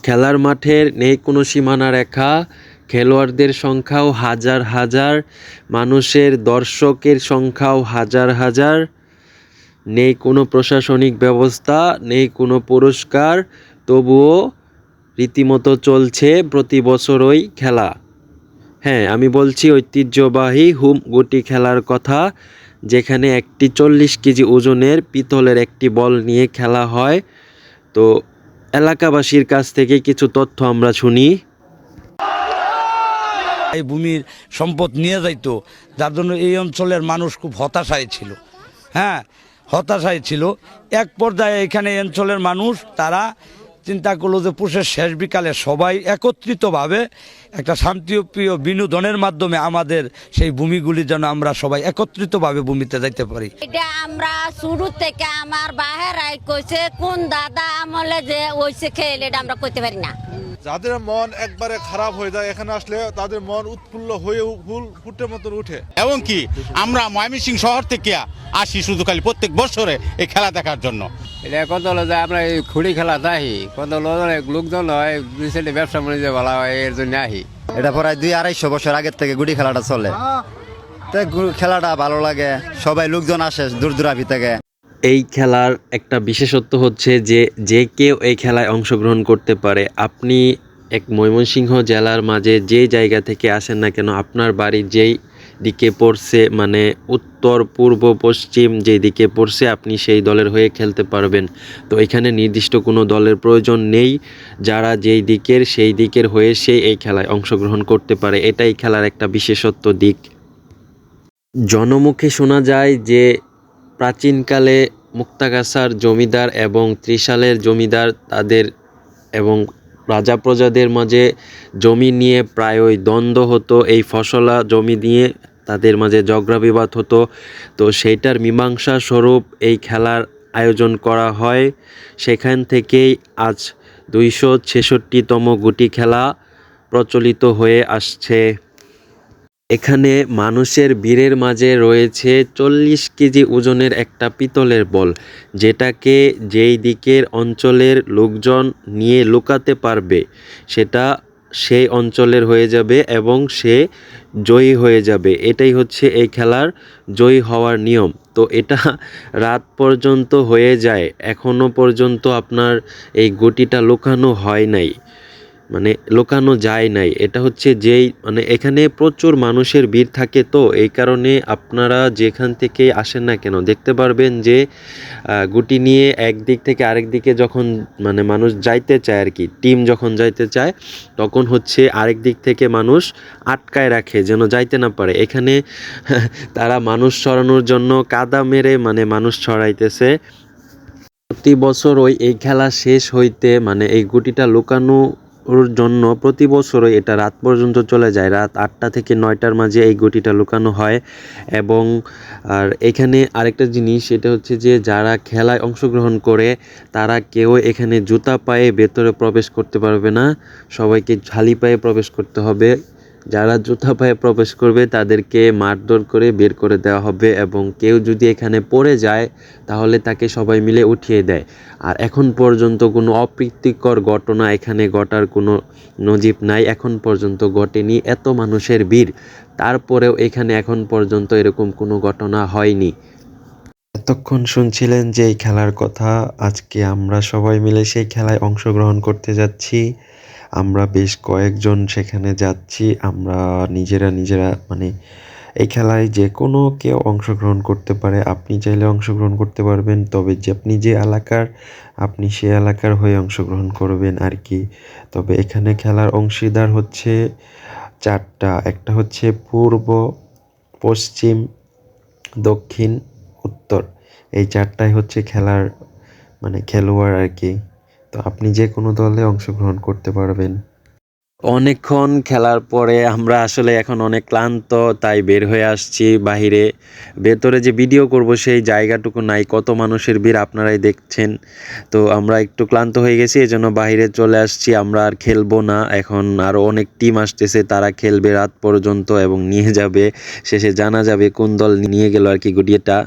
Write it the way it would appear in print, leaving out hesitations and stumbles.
খেলার মাঠের নেই কোনো সীমানা রেখা, খেলোয়াড়দের সংখ্যাও হাজার হাজার, মানুষের দর্শকের সংখ্যাও হাজার হাজার, নেই কোনো প্রশাসনিক ব্যবস্থা, নেই কোনো পুরস্কার, তবুও রীতিমতো চলছে প্রতি বছরই খেলা। হ্যাঁ, আমি বলছি ঐতিহ্যবাহী হুম গুটি খেলার কথা, যেখানে একটি 40 কেজি ওজনের পিতলের একটি বল নিয়ে খেলা হয়। তো এলাকাবাসীর কাছ থেকে কিছু তথ্য আমরা শুনি। এই ভূমির সম্পদ নিয়ে যাইতো, যার জন্য এই অঞ্চলের মানুষ খুব হতাশায় ছিল। হ্যাঁ, হতাশায় ছিল। এক পর্যায়ে এখানে এই অঞ্চলের মানুষ তারা চিন্তা করলো যে পুষের শেষ বিকালে সবাই একত্রিতভাবে একটা শান্তিপ্রিয় বিনোদনের মাধ্যমে আমাদের সেই ভূমিগুলি যেন আমরা সবাই একত্রিতভাবে ভূমিতে যাইতে পারি। এটা আমরা শুরু থেকে আমার বাহেরাই কইছে কোন দাদা আমলে যে ওইসে খেলে এটা আমরা কইতে পারি না। যাদের মন একবারে খারাপ হয়ে যায় এখানে আসলে তাদের মন উৎফুল্ল হয়ে ফুটের মতন উঠে। এবং কি আমরা ময়মনসিংহ শহর থেকে আসি শুধু খালি প্রত্যেক বছরে এই খেলা দেখার জন্য। এটা কত হলো যে আমরা এই খুঁড়ি খেলা দেখি, কত লোকজন হয়, দুই সাইডে ব্যবসা বাণিজ্য ভালো হয়, এর জন্য আহি। এটা প্রায় 200-250 বছর আগের থেকে গুটি খেলাটা চলে, তো খেলাটা ভালো লাগে, সবাই লোকজন আসে দূর দূরাভি থেকে। এই খেলার একটা বিশেষত্ব হচ্ছে যে যে কেউ এই খেলায় অংশগ্রহণ করতে পারে। আপনি এক ময়মনসিংহ জেলার মাঝে যে জায়গা থেকে আসেন না কেন, আপনার বাড়ি যেই দিকে পড়ছে, মানে উত্তর পূর্ব পশ্চিম যেই দিকে পড়ছে, আপনি সেই দলের হয়ে খেলতে পারবেন। তো এখানে নির্দিষ্ট কোনো দলের প্রয়োজন নেই, যারা যেই দিকের সেই দিকের হয়ে সে এই খেলায় অংশগ্রহণ করতে পারে। এটাই খেলার একটা বিশেষত্ব দিক। জনমুখে শোনা যায় যে প্রাচীনকালে মুক্তাগাছার জমিদার এবং ত্রিশালের জমিদার তাদের এবং রাজা প্রজাদের মাঝে জমি নিয়ে প্রায়ই দ্বন্দ্ব হতো। এই ফসলা জমি নিয়ে তাদের মাঝে ঝগড়া বিবাদ হতো। তো সেইটার মীমাংসা স্বরূপ এই খেলার আয়োজন করা হয়। সেখান থেকেই আজ 266তম গুটি খেলা প্রচলিত হয়ে আসছে। এখানে মানুষের ভিড়ের মাঝে রয়েছে 40 কেজি ওজনের একটা পিতলের বল, যেটাকে যেই দিকের অঞ্চলের লোকজন নিয়ে লুকাতে পারবে সেটা সেই অঞ্চলের হয়ে যাবে এবং সে জয়ী হয়ে যাবে। এটাই হচ্ছে এই খেলার জয়ী হওয়ার নিয়ম। তো এটা রাত পর্যন্ত হয়ে যায়, এখনো পর্যন্ত আপনার এই গুটিটা লুকানো হয় নাই, মানে লুকানো যায় নাই। এটা হচ্ছে যেই মানে এখানে প্রচুর মানুষের ভিড় থাকে, তো এই কারণে আপনারা যেখান থেকে আসেন না কেন দেখতে পারবেন যে গুটি নিয়ে একদিক থেকে আরেক দিকে যখন মানে মানুষ যাইতে চায় আর কি, টিম যখন যাইতে চায় তখন হচ্ছে আরেক দিক থেকে মানুষ আটকায় রাখে যেন যাইতে না পারে। এখানে তারা মানুষ ছড়ানোর জন্য কাদা মেরে মানে মানুষ ছড়াইতেছে। প্রতি বছর এই খেলা শেষ হইতে মানে এই গুটিটা লুকানো ওর জন্য প্রতি বছরই এটা রাত পর্যন্ত চলে যায়। রাত 8টা থেকে 9টার মাঝে এই গুটিটা লুকানো হয়। এবং আর এখানে আরেকটা জিনিস, সেটা হচ্ছে যে যারা খেলায় অংশগ্রহণ করে তারা কেউ এখানে জুতা পায়ে ভেতরে প্রবেশ করতে পারবে না, সবাইকে খালি পায়ে প্রবেশ করতে হবে। যারা জুতা পায়ে প্রবেশ করবে তাদেরকে মারধর করে বের করে দেওয়া হবে, এবং কেউ যদি এখানে পড়ে যায় তাহলে তাকে সবাই মিলে উঠিয়ে দেয়। আর এখন পর্যন্ত কোনো অপ্রীতিকর ঘটনা এখানে ঘটার কোনো নজির নাই, এখন পর্যন্ত ঘটেনি। এত মানুষের ভিড়, তারপরেও এখানে এখন পর্যন্ত এরকম কোনো ঘটনা হয়নি। এতক্ষণ শুনছিলেন যে এই খেলার কথা, আজকে আমরা সবাই মিলে সেই খেলায় অংশগ্রহণ করতে যাচ্ছি। আমরা বেশ কয়েকজন সেখানে যাচ্ছি। আমরা নিজেরা মানে এই খেলায় যে কোনো কেউ অংশগ্রহণ করতে পারে। আপনি চাইলে অংশগ্রহণ করতে পারবেন, তবে যে আপনি যে এলাকার আপনি সে এলাকার হয়ে অংশগ্রহণ করবেন আর কি। তবে এখানে খেলার অংশীদার হচ্ছে 4টা, একটা হচ্ছে পূর্ব, পশ্চিম, দক্ষিণ, উত্তর। এই 4টাই হচ্ছে খেলার মানে খেলোয়াড় আর কি। তো আপনি যে কোনো দলে অংশগ্রহণ করতে পারবেন। অনেকক্ষণ খেলার পরে আমরা আসলে এখন অনেক ক্লান্ত, তাই বের হয়ে আসছি বাহিরে। ভেতরে যে ভিডিও করব সেই জায়গাটুকু নাই, কত মানুষের ভিড় আপনারাই দেখছেন। তো আমরা একটু ক্লান্ত হয়ে গেছি, এজন্য বাহিরে চলে আসছি। আমরা আর খেলবো না, এখন আরও অনেক টিম আসতেছে, তারা খেলবে রাত পর্যন্ত এবং নিয়ে যাবে, শেষে জানা যাবে কোন দল নিয়ে গেল আর কি গুটিটা।